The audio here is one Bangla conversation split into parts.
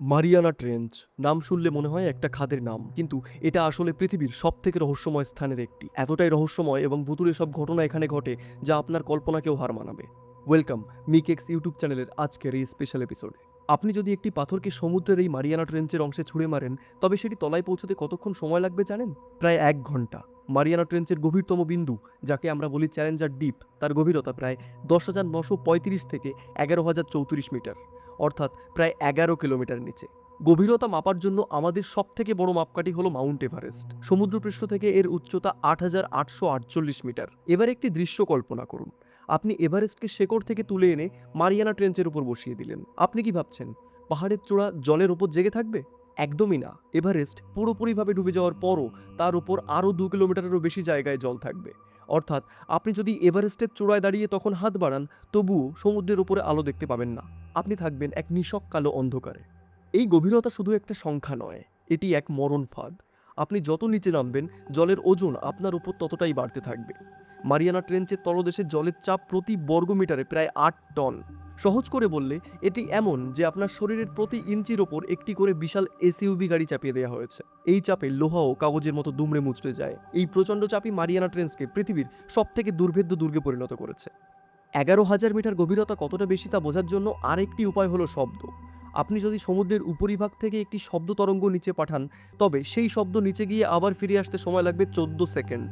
মারিয়ানা ট্রেঞ্চ নাম শুনলে মনে হয় একটা খাদের নাম, কিন্তু এটা আসলে পৃথিবীর সবথেকে রহস্যময় স্থানের একটি। এতটাই রহস্যময় এবং ভুতুড়ে সব ঘটনা এখানে ঘটে যা আপনার কল্পনাকেও হার মানাবে। ওয়েলকাম মিকেক্স ইউটিউব চ্যানেলের আজকের এই স্পেশাল এপিসোডে। আপনি যদি একটি পাথরকে সমুদ্রের এই মারিয়ানা ট্রেঞ্চের অংশে ছুঁড়ে মারেন, তবে সেটি তলায় পৌঁছতে কতক্ষণ সময় লাগবে জানেন? প্রায় 1 ঘন্টা। মারিয়ানা ট্রেঞ্চের গভীরতম বিন্দু, যাকে আমরা বলি চ্যালেঞ্জার ডিপ, তার গভীরতা প্রায় 10,935 থেকে 11,034 মিটার, অর্থাৎ প্রায় 11 কিলোমিটার নিচে। গভীরতা মাপার জন্য আমাদের সবথেকে বড় মাপকাঠি হলো মাউন্ট এভারেস্ট। সমুদ্রপৃষ্ঠ থেকে এর উচ্চতা 8,848 মিটার। এবার একটি দৃশ্য কল্পনা করুন। আপনি এভারেস্টকে শেকড় থেকে তুলে এনে মারিয়ানা ট্রেঞ্চের উপর বসিয়ে দিলেন। আপনি কি ভাবছেন পাহাড়ের চূড়া জলের ওপর জেগে থাকবে? একদমই না। এভারেস্ট পুরোপুরিভাবে ডুবে যাওয়ার পরও তার উপর আরও 2 কিলোমিটারেরও বেশি জায়গায় জল থাকবে। অর্থাৎ আপনি যদি এভারেস্টের চূড়ায় দাঁড়িয়ে তখন হাত বাড়ান, তবুও সমুদ্রের উপরে আলো দেখতে পাবেন না। আপনি থাকবেন এক নিশক কালো অন্ধকারে। এই গভীরতা শুধু একটা সংখ্যা নয়, এটি এক মরণ ফাঁদ। আপনি যত নিচে নামবেন, জলের ওজন আপনার উপর ততটাই বাড়তে থাকবে। মারিয়ানা ট্রেঞ্চের তলদেশে জলের চাপ প্রতি বর্গমিটারে প্রায় 8 টন। সহজ করে বললে এটি এমন যে আপনার শরীরের প্রতি ইঞ্চির ওপর একটি করে বিশাল এসইউভি গাড়ি চাপিয়ে দেওয়া হয়েছে। এই চাপে লোহা ও কাগজের মতো দুমড়ে মুচড়ে যায়। এই প্রচণ্ড চাপই মারিয়ানা ট্রেঞ্চকে পৃথিবীর সবথেকে দুর্ভেদ্য দুর্গে পরিণত করেছে। 11,000 মিটার গভীরতা কতটা বেশি তা বোঝার জন্য আরেকটি উপায় হলো শব্দ। আপনি যদি সমুদ্রের উপরিভাগ থেকে একটি শব্দ তরঙ্গ নিচে পাঠান, তবে সেই শব্দ নিচে গিয়ে আবার ফিরে আসতে সময় লাগবে 14 সেকেন্ড।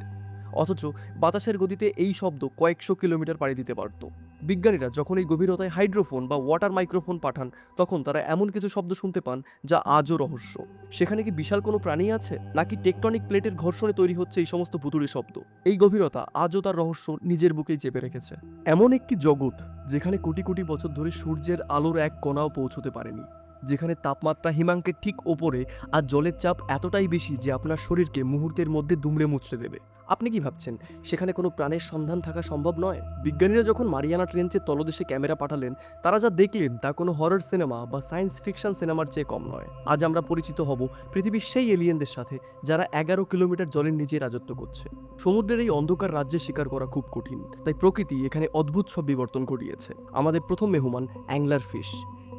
অথচ বাতাসের গতিতে এই শব্দ কয়েকশো কিলোমিটার পাড়ি দিতে পারত। বিজ্ঞানীরা যখন এই গভীরতায় হাইড্রোফোন বা ওয়াটার মাইক্রোফোন পাঠান, তখন তারা এমন কিছু শব্দ শুনতে পান যা আজও রহস্য। সেখানে কি বিশাল কোনো প্রাণী আছে, নাকি টেকটনিক প্লেটের ঘর্ষণে তৈরি হচ্ছে এই সমস্ত ভুতুড়ে শব্দ? এই গভীরতা আজও তার রহস্য নিজের বুকেই চেপে রেখেছে। এমন একটি জগৎ যেখানে কোটি কোটি বছর ধরে সূর্যের আলোর এক কণাও পৌঁছতে পারেনি, যেখানে তাপমাত্রা হিমাঙ্কের ঠিক ওপরে আর জলের চাপ এতটাই বেশি যে আপনার শরীরকে মুহূর্তের মধ্যে দুমড়ে মুচড়ে দেবে। আপনি কি ভাবছেন সেখানে কোনো প্রাণের সন্ধান থাকা সম্ভব নয়? বিজ্ঞানীরা যখন মারিয়ানা ট্রেঞ্চের তলদেশে ক্যামেরা পাঠালেন, তারা যা দেখলেন তা কোনো হরর সিনেমা বা সায়েন্স ফিকশন সিনেমার চেয়ে কম নয়। আজ আমরা পরিচিত হব পৃথিবীর সেই এলিয়েনদের সাথে যারা 11 কিলোমিটার জলের নিচে রাজত্ব করছে। সমুদ্রের এই অন্ধকার রাজ্যে শিকার করা খুব কঠিন, তাই প্রকৃতি এখানে অদ্ভুত সব বিবর্তন ঘটিয়েছে। আমাদের প্রথম মেহমান অ্যাংলার ফিশ।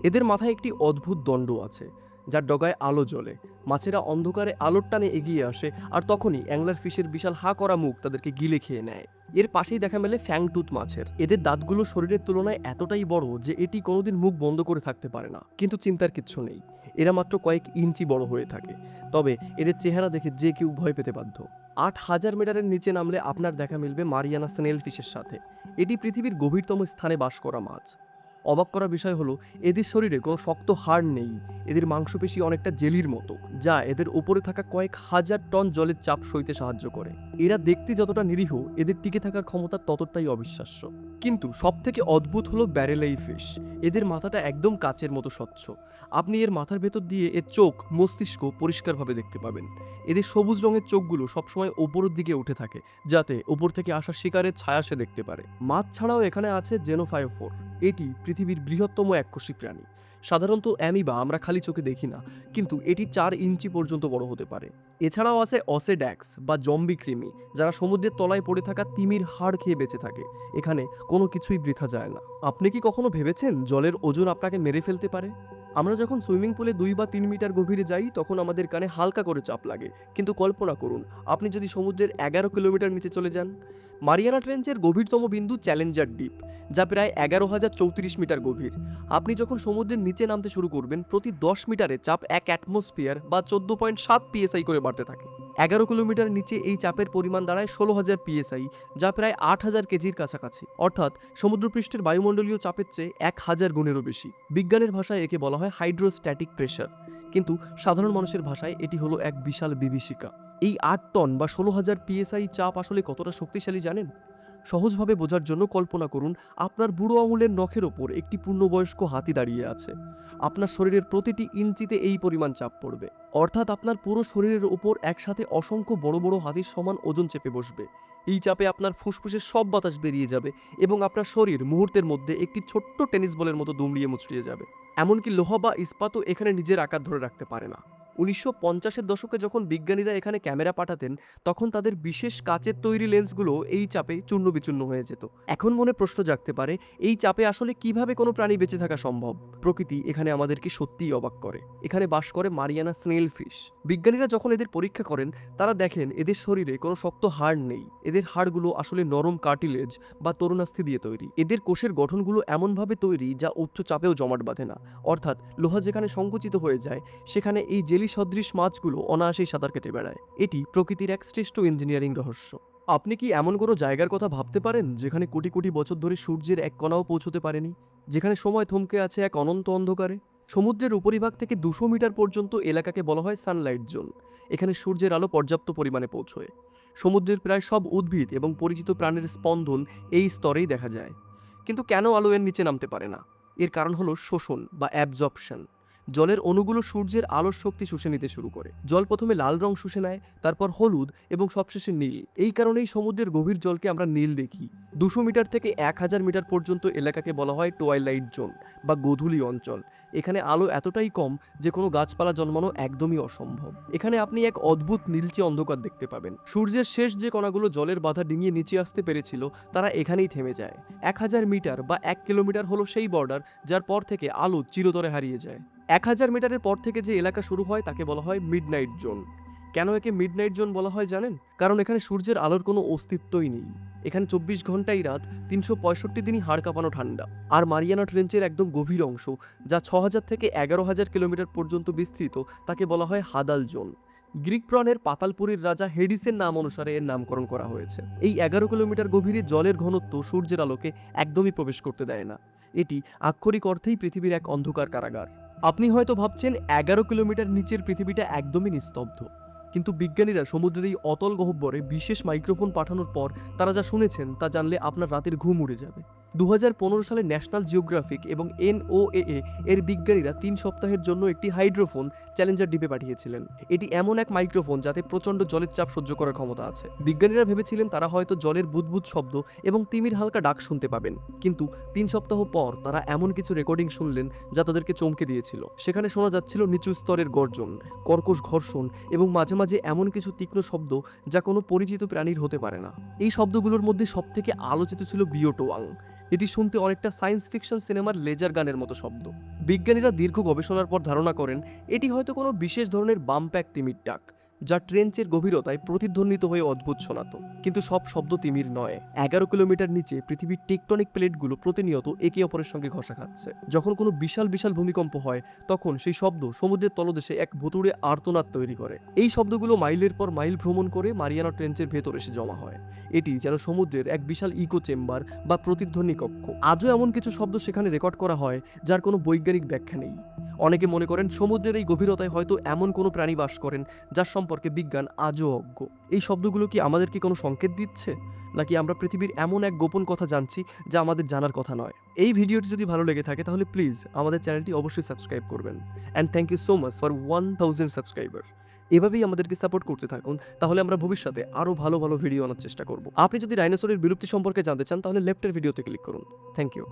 এদের মাথায় একটি অদ্ভুত দণ্ড আছে, যার ডগায় আলো জ্বলে। মাছেরা অন্ধকারে আলোর টানে এগিয়ে আসে, আর তখনই অ্যাংলার ফিশের বিশাল হা করা মুখ তাদেরকে গিলে খেয়ে নেয়। এর পাশেই দেখা মেলে ফ্যাংটুথ মাছের। এদের দাঁতগুলো শরীরের তুলনায় এতটাই বড় যে এটি কোনোদিন মুখ বন্ধ করে থাকতে পারে না। কিন্তু চিন্তার কিচ্ছু নেই, এরা মাত্র কয়েক ইঞ্চি বড় হয়ে থাকে। তবে এদের চেহারা দেখে যে কেউ ভয় পেতে বাধ্য। 8,000 মিটারের নিচে নামলে আপনার দেখা মিলবে মারিয়ানা স্নেল ফিশের সাথে। এটি পৃথিবীর গভীরতম স্থানে বাস করা মাছ। অবাক করা বিষয় হলো, এদের শরীরে কোনো শক্ত হাড় নেই। এদের মাংসপেশি অনেকটা জেলির মতো, যা এদের উপরে থাকা কয়েক হাজার টন জলের চাপ সইতে সাহায্য করে। এরা দেখতে যতটা নিরীহ, এদের টিকে থাকার ক্ষমতা ততটাই অবিশ্বাস্য। কিন্তু সবথেকে অদ্ভুত হলো ব্যারেলাই ফিশ। এদের মাথাটা একদম কাচের মতো স্বচ্ছ। আপনি এর মাথার ভেতর দিয়ে এর চোখ, মস্তিষ্ক পরিষ্কারভাবে দেখতে পাবেন। এদের সবুজ রঙের চোখগুলো সবসময় ওপরের দিকে উঠে থাকে, যাতে ওপর থেকে আসা শিকারের ছায়া সে দেখতে পারে। মাছ ছাড়াও এখানে আছে জেনোফায়োফোর। এটি পৃথিবীর বৃহত্তম এককোষী প্রাণী। সাধারণত অ্যামিবা আমরা খালি চোখে দেখি না, কিন্তু এটি 4 ইঞ্চি পর্যন্ত বড় হতে পারে। এছাড়াও আছে অসেড্যাক্স বা জম্বি কৃমি, যারা সমুদ্রের তলায় পড়ে থাকা তিমির হাড় খেয়ে বেঁচে থাকে। এখানে কোনো কিছুই বৃথা যায় না। আপনি কি কখনো ভেবেছেন জলের ওজন আপনাকে মেরে ফেলতে পারে? আমরা যখন সুইমিং পুলে 2 বা 3 মিটার গভীরে যাই, তখন আমাদের কানে হালকা করে চাপ লাগে। কিন্তু কল্পনা করুন, আপনি যদি সমুদ্রের 11 কিলোমিটার নিচে চলে যান। মারিয়ানা ট্রেঞ্চের গভীরতম বিন্দু চ্যালেঞ্জার ডিপ, যা প্রায় 11,034 মিটার গভীর। আপনি যখন সমুদ্রের নিচে নামতে শুরু করবেন, প্রতি 10 মিটারে চাপ 1 অ্যাটমসফিয়ার বা 14.7 পিএসআই করে বাড়তে থাকে। 11 কিলোমিটার নিচে এই চাপের পরিমাণ দাঁড়ায় 16,000 পিএসআই, যা প্রায় 8,000 কেজির কাছাকাছি। অর্থাৎ সমুদ্রপৃষ্ঠের বায়ুমণ্ডলীয় চাপের চেয়ে 1,000 গুণেরও বেশি। বিজ্ঞানের ভাষায় একে বলা হয় হাইড্রোস্ট্যাটিক প্রেশার, কিন্তু সাধারণ মানুষের ভাষায় এটি হলো এক বিশাল বিভীষিকা। এই 8 টন বা 16,000 পিএসআই চাপ আসলে কতটা শক্তিশালী জানেন? সহজভাবে বোঝার জন্য কল্পনা করুন, আপনার বুড়ো আঙুলের নখের ওপর একটি পূর্ণবয়স্ক হাতি দাঁড়িয়ে আছে। আপনার শরীরের প্রতিটি ইঞ্চিতে এই পরিমাণ চাপ পড়বে। অর্থাৎ আপনার পুরো শরীরের ওপর একসাথে অসংখ্য বড় বড় হাতির সমান ওজন চেপে বসবে। এই চাপে আপনার ফুসফুসের সব বাতাস বেরিয়ে যাবে এবং আপনার শরীর মুহূর্তের মধ্যে একটি ছোট্ট টেনিস বলের মতো দুমড়িয়ে মুচড়িয়ে যাবে। এমনকি লোহা বা ইস্পাতও এখানে নিজের আকার ধরে রাখতে পারে না। 1950-এর দশকে যখন বিজ্ঞানীরা এখানে ক্যামেরা পাঠাতেন, তখন তাদের বিশেষ কাচের তৈরি লেন্সগুলো এই চাপে চূর্ণবিচূর্ণ হয়ে যেত। এখন মনে প্রশ্ন জাগতে পারে, এই চাপে আসলে কিভাবে কোনো প্রাণী বেঁচে থাকা সম্ভব? প্রকৃতি এখানে আমাদেরকে সত্যিই অবাক করে। এখানে বাস করে মারিয়ানা স্নেল ফিশ। বিজ্ঞানীরা যখন এদের পরীক্ষা করেন, তারা দেখেন এদের শরীরে কোনো শক্ত হাড় নেই। এদের হাড়গুলো আসলে নরম কার্টিলেজ বা তরুণাস্থি দিয়ে তৈরি। এদের কোষের গঠনগুলো এমনভাবে তৈরি যা উচ্চ চাপেও জমাট বাঁধে না। অর্থাৎ লোহা যেখানে সংকুচিত হয়ে যায়, সেখানে এই জেলি সদৃশ মাছগুলো অনায়াসেই সাঁতার কেটে বেড়ায়। এটি প্রকৃতির এক শ্রেষ্ঠ ইঞ্জিনিয়ারিং রহস্য। আপনি কি এমন কোনো জায়গার কথা ভাবতে পারেন যেখানে কোটি কোটি বছর ধরে সূর্যের এক কণাও পৌঁছতে পারেনি, যেখানে সময় থমকে আছে এক অনন্ত অন্ধকারে? সমুদ্রের উপরিভাগ থেকে 200 মিটার পর্যন্ত এলাকাকে বলা হয় সানলাইট জোন। এখানে সূর্যের আলো পর্যাপ্ত পরিমাণে পৌঁছয়। সমুদ্রের প্রায় সব উদ্ভিদ এবং পরিচিত প্রাণীর স্পন্দন এই স্তরেই দেখা যায়। কিন্তু কেন আলো এর নিচে নামতে পারে না? এর কারণ হলো শোষণ বা অ্যাবজর্পশন। জলের অণুগুলো সূর্যের আলোর শক্তি শুষে নিতে শুরু করে। জল প্রথমে লাল রং শুষে নেয়, তারপর হলুদ এবং সবশেষে নীল। এই কারণেই সমুদ্রের গভীর জলকে আমরা নীল দেখি। 200 মিটার থেকে 1000 মিটার পর্যন্ত এলাকাকে বলা হয় টুয়াইলাইট জোন বা গোধূলি অঞ্চল। এখানে আলো এতটাই কম যে কোনো গাছপালা জন্মানো একদমই অসম্ভব। এখানে আপনি এক অদ্ভুত নীলচে অন্ধকার দেখতে পাবেন। সূর্যের শেষ যে কণাগুলো জলের বাধা ডিঙিয়ে নিচে আসতে পেরেছিল, তারা এখানেই থেমে যায়। 1000 মিটার বা 1 কিলোমিটার হলো সেই বর্ডার যার পর থেকে আলো চিরতরে হারিয়ে যায়। 1000 মিটারের পর থেকে যে এলাকা শুরু হয় তাকে বলা হয় মিডনাইট জোন। কেন একে মিডনাইট জোন বলা হয় জানেন? কারণ এখানে সূর্যের আলোর কোনো অস্তিত্বই নেই। এখানে 24 ঘন্টাই রাত, 365 দিনই হাড় কাঁপানো ঠান্ডা। আর মারিয়ানা ট্রেঞ্চের একদম গভীর অংশ, যা 6000 থেকে 11000 কিলোমিটার পর্যন্ত বিস্তৃত, তাকে বলা হয় হাদাল জোন। গ্রিক পুরাণের পাতালপুরীর রাজা হেডিসের নাম অনুসারে এর নামকরণ করা হয়েছে। এই 11 কিলোমিটার গভীরে জলের ঘনত্ব সূর্যের আলোকে একদমই প্রবেশ করতে দেয় না। এটি আক্ষরিক অর্থেই পৃথিবীর এক অন্ধকার কারাগার। আপনি হয়তো ভাবছেন 11 কিলোমিটার নিচের পৃথিবীটা একদমই নিস্তব্ধ। কিন্তু বিজ্ঞানীরা সমুদ্রের এই অতল গহ্বরে বিশেষ মাইক্রোফোন পাঠানোর পর তারা যা শুনেছেন তা জানলে আপনার রাতের ঘুম উড়ে যাবে। 2015 সালে ন্যাশনাল জিওগ্রাফিক এবং NOAA এর বিজ্ঞানীরা 3 সপ্তাহের জন্য একটি হাইড্রোফোন চ্যালেঞ্জার দ্বীপে পাঠিয়েছিলেন। এটি এমন এক মাইক্রোফোন যাতে প্রচণ্ড জলের চাপ সহ্য করার ক্ষমতা আছে। বিজ্ঞানীরা ভেবেছিলেন তারা হয়তো জলের বুদবুদ শব্দ এবং তিমির হালকা ডাক শুনতে পাবেন। কিন্তু 3 সপ্তাহ পর তারা এমন কিছু রেকর্ডিং শুনলেন যা তাদেরকে চমকে দিয়েছিল। সেখানে শোনা যাচ্ছিল নিচু স্তরের গর্জন, কর্কশ ঘর্ষণ এবং মাঝে মাঝে এমন কিছু তীক্ষ্ণ শব্দ যা কোনো পরিচিত প্রাণীর হতে পারে না। এই শব্দগুলোর মধ্যে সবথেকে আলোচিত ছিল বিওটোয়াং। এটি শুনতে অনেকটা সায়েন্স ফিকশন সিনেমার লেজার গানের মতো শব্দ। বিজ্ঞানীরা দীর্ঘ গবেষণার পর ধারণা করেন এটি হয়তো কোনো বিশেষ ধরনের বামপ্যাক তিমির ডাক, যা ট্রেঞ্চের গভীরতায় প্রতিধ্বনিত হয়ে অদ্ভুত শোনাতো। কিন্তু সব শব্দ তিমির নয়। 11 কিলোমিটার নিচে পৃথিবীর টেকটনিক প্লেটগুলো প্রতিনিয়ত একে অপরের সঙ্গে ঘষা খাচ্ছে। যখন কোনো বিশাল বিশাল ভূমিকম্প হয়, তখন সেই শব্দ সমুদ্রের তলদেশে এক ভুতুড়ে আর্তনাদ তৈরি করে। এই শব্দগুলো মাইলের পর মাইল ভ্রমণ করে মারিয়ানা ট্রেঞ্চের ভেতর এসে জমা হয়। এটি যেন সমুদ্রের এক বিশাল ইকো চেম্বার বা প্রতিধ্বনি কক্ষ। আজও এমন কিছু শব্দ সেখানে রেকর্ড করা হয় যার কোনো বৈজ্ঞানিক ব্যাখ্যা নেই। অনেকে মনে করেন সমুদ্রের এই গভীরতায় হয়তো এমন কোনো প্রাণী বাস করেন যার সম্পর্কে বিজ্ঞান আজও অজ্ঞ। এই শব্দগুলো কি আমাদেরকে কোনো সংকেত দিচ্ছে, নাকি আমরা পৃথিবীর এমন এক গোপন কথা জানছি যা আমাদের জানার কথা নয়? এই ভিডিওটি যদি ভালো লেগে থাকে তাহলে প্লিজ আমাদের চ্যানেলটি অবশ্যই সাবস্ক্রাইব করবেন। And thank you so much for 1000 subscriber. এভাবেই আমাদেরকে সাপোর্ট করতে থাকুন, তাহলে আমরা ভবিষ্যতে আরও ভালো ভালো ভিডিও আনার চেষ্টা করব। আপনি যদি ডাইনোসরের বিলুপ্তি সম্পর্কে জানতে চান তাহলে লেফটের ভিডিওতে ক্লিক করুন। Thank you.